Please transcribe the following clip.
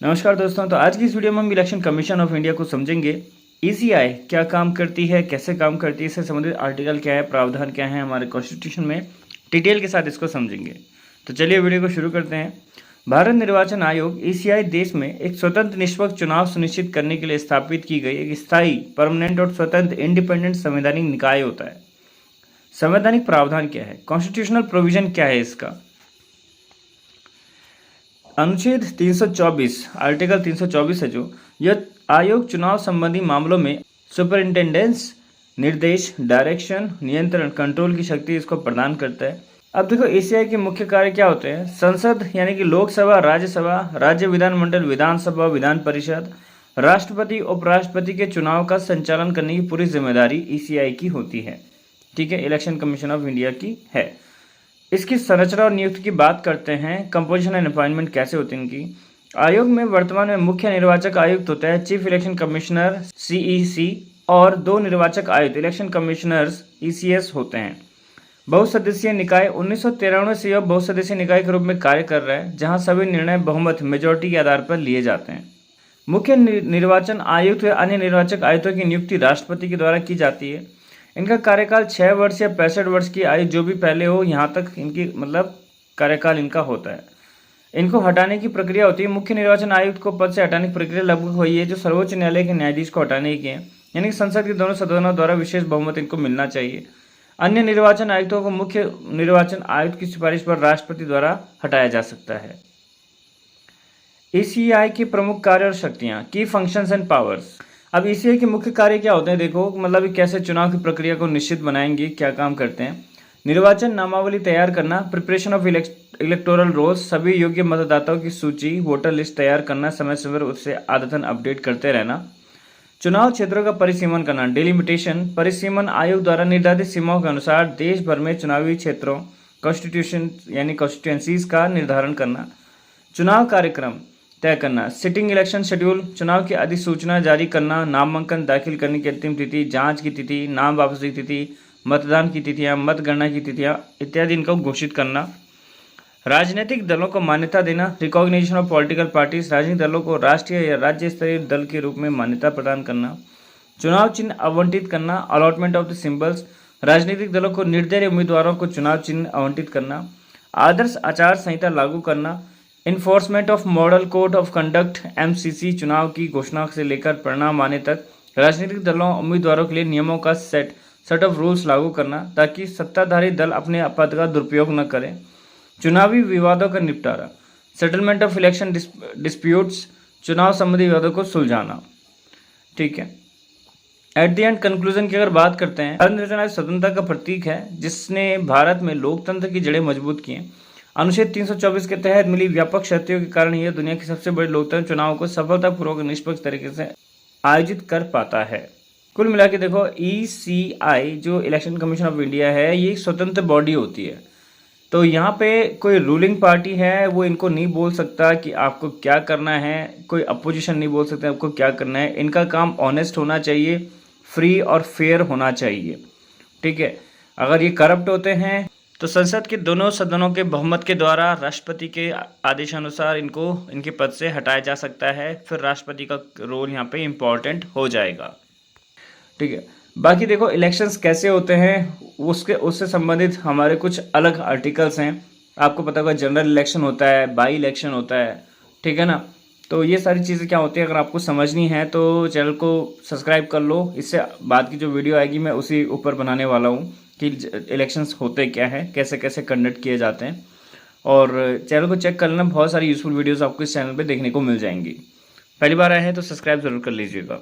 नमस्कार दोस्तों, तो आज की इस वीडियो में हम इलेक्शन कमीशन ऑफ इंडिया को समझेंगे। ईसीआई क्या काम करती है, कैसे काम करती है, इससे संबंधित आर्टिकल क्या है, प्रावधान क्या है हमारे कॉन्स्टिट्यूशन में, डिटेल के साथ इसको समझेंगे। तो चलिए वीडियो को शुरू करते हैं। भारत निर्वाचन आयोग ईसीआई देश में एक स्वतंत्र निष्पक्ष चुनाव सुनिश्चित करने के लिए स्थापित की गई एक स्थायी, परमानेंट और स्वतंत्र इंडिपेंडेंट संवैधानिक निकाय होता है। संवैधानिक प्रावधान क्या है, कॉन्स्टिट्यूशनल प्रोविजन क्या है इसका। अनुच्छेद 324 आर्टिकल 324 है जो यह आयोग चुनाव संबंधी मामलों में सुपरिंटेंडेंस, निर्देश, डायरेक्शन, नियंत्रण, कंट्रोल की शक्ति इसको प्रदान करता है। अब देखो ईसीआई के मुख्य कार्य क्या होते हैं। संसद यानी कि लोकसभा, राज्यसभा, राज्य विधानमंडल, विधानसभा, विधान परिषद, राष्ट्रपति, उपराष्ट्रपति के चुनाव का संचालन करने की पूरी जिम्मेदारी ईसीआई की होती है। ठीक है, इलेक्शन कमीशन ऑफ इंडिया की है। इसकी संरचना और नियुक्ति की बात करते हैं। कंपोजिशन एंड अपॉइंटमेंट कैसे होती है इनकी। आयोग में वर्तमान में मुख्य निर्वाचक आयुक्त होता है, चीफ इलेक्शन कमिश्नर सीईसी, और 2 निर्वाचक आयुक्त इलेक्शन कमिश्नर्स ईसीएस होते हैं। बहुसदस्यीय निकाय 1993 से यह बहुसदस्यीय निकाय के रूप में कार्य कर रहा है, जहां सभी निर्णय बहुमत मेजोरिटी के आधार पर लिए जाते हैं। मुख्य निर्वाचन आयुक्त व अन्य निर्वाचक आयुक्तों की नियुक्ति राष्ट्रपति के द्वारा की जाती है। इनका कार्यकाल 6 वर्ष या 65 वर्ष की आयु जो भी पहले हो, यहाँ तक इनकी कार्यकाल इनका होता है। इनको हटाने की प्रक्रिया होती है। मुख्य निर्वाचन आयुक्त को पद से हटाने की प्रक्रिया लगभग हुई है जो सर्वोच्च न्यायालय के न्यायाधीश को हटाने की है, यानी कि संसद के दोनों सदनों द्वारा विशेष बहुमत इनको मिलना चाहिए। अन्य निर्वाचन आयुक्तों को मुख्य निर्वाचन आयुक्त की सिफारिश पर राष्ट्रपति द्वारा हटाया जा सकता है। ईसीआई की प्रमुख कार्य और शक्तियाँ, की फंक्शंस एंड पावर्स। अब ईसीआई के मुख्य कार्य क्या होते हैं, देखो कैसे चुनाव की प्रक्रिया को निश्चित बनाएंगे, क्या काम करते हैं। निर्वाचन नामावली तैयार करना, प्रिपरेशन ऑफ इलेक्टोरल रोल्स, सभी योग्य मतदाताओं की सूची, वोटर लिस्ट तैयार करना, समय समय पर उससे आदतन अपडेट करते रहना। चुनाव क्षेत्रों का परिसीमन करना, डिलिमिटेशन, परिसीमन आयोग द्वारा निर्धारित सीमाओं के अनुसार देश भर में चुनावी क्षेत्रों, कॉन्स्टिट्यूशन यानी कॉन्स्टिट्यूएंसीज का निर्धारण करना। चुनाव कार्यक्रम तय करना, सिटिंग इलेक्शन शेड्यूल, चुनाव की अधिसूचना जारी करना, नामांकन दाखिल करने की अंतिम तिथि, जांच की तिथि, नाम वापसी की तिथि, मतदान की तिथियां, मतगणना की तिथियां इत्यादि इनको घोषित करना। राजनीतिक दलों को मान्यता देना, रिकॉग्निशन ऑफ पॉलिटिकल पार्टीज, राजनीतिक दलों को राष्ट्रीय या राज्य स्तरीय दल के रूप में मान्यता प्रदान करना। चुनाव चिन्ह आवंटित करना, अलॉटमेंट ऑफ द सिंबल्स, राजनीतिक दलों को निर्दलीय उम्मीदवारों को चुनाव चिन्ह आवंटित करना। आदर्श आचार संहिता लागू करना, enforcement of model code of conduct MCC, चुनाव की घोषणा से लेकर परिणाम आने तक राजनीतिक दलों उम्मीदवारों के लिए नियमों का सेट ऑफ रूल्स लागू करना ताकि सत्ताधारी दल अपने पद का दुरुपयोग न करें। चुनावी विवादों का निपटारा, सेटलमेंट ऑफ इलेक्शन डिस्प्यूट्स, चुनाव संबंधी विवादों को सुलझाना। ठीक है, एट द एंड कंक्लूजन की अगर बात करते हैं, भारत निर्वाचन आयोग स्वतंत्रता का प्रतीक है जिसने भारत में लोकतंत्र की जड़ें मजबूत की हैं। अनुच्छेद 324 के तहत मिली व्यापक शक्तियों के कारण यह दुनिया के सबसे बड़े लोकतंत्र चुनाव को सफलतापूर्वक निष्पक्ष तरीके से आयोजित कर पाता है। कुल मिला के देखो, ईसीआई जो इलेक्शन कमीशन ऑफ इंडिया है, ये एक स्वतंत्र बॉडी होती है। तो यहाँ पे कोई रूलिंग पार्टी है वो इनको नहीं बोल सकता कि आपको क्या करना है, कोई अपोजिशन नहीं बोल सकता आपको क्या करना है। इनका काम ऑनेस्ट होना चाहिए, फ्री और फेयर होना चाहिए। ठीक है, अगर ये करप्ट होते हैं तो संसद के दोनों सदनों के बहुमत के द्वारा राष्ट्रपति के आदेशानुसार इनको इनके पद से हटाया जा सकता है। फिर राष्ट्रपति का रोल यहाँ पे इम्पॉर्टेंट हो जाएगा। ठीक है, बाकी देखो इलेक्शंस कैसे होते हैं उससे संबंधित हमारे कुछ अलग आर्टिकल्स हैं। आपको पता होगा जनरल इलेक्शन होता है, बाई इलेक्शन होता है, ठीक है ना। तो ये सारी चीज़ें क्या होती है, अगर आपको समझनी है तो चैनल को सब्सक्राइब कर लो। इससे बाद की जो वीडियो आएगी मैं उसी ऊपर बनाने वाला हूँ कि इलेक्शंस होते क्या है, कैसे कैसे कंडक्ट किए जाते हैं। और चैनल को चेक कर लेना, बहुत सारी यूज़फुल वीडियोस आपको इस चैनल पे देखने को मिल जाएंगी। पहली बार आए हैं तो सब्सक्राइब ज़रूर कर लीजिएगा।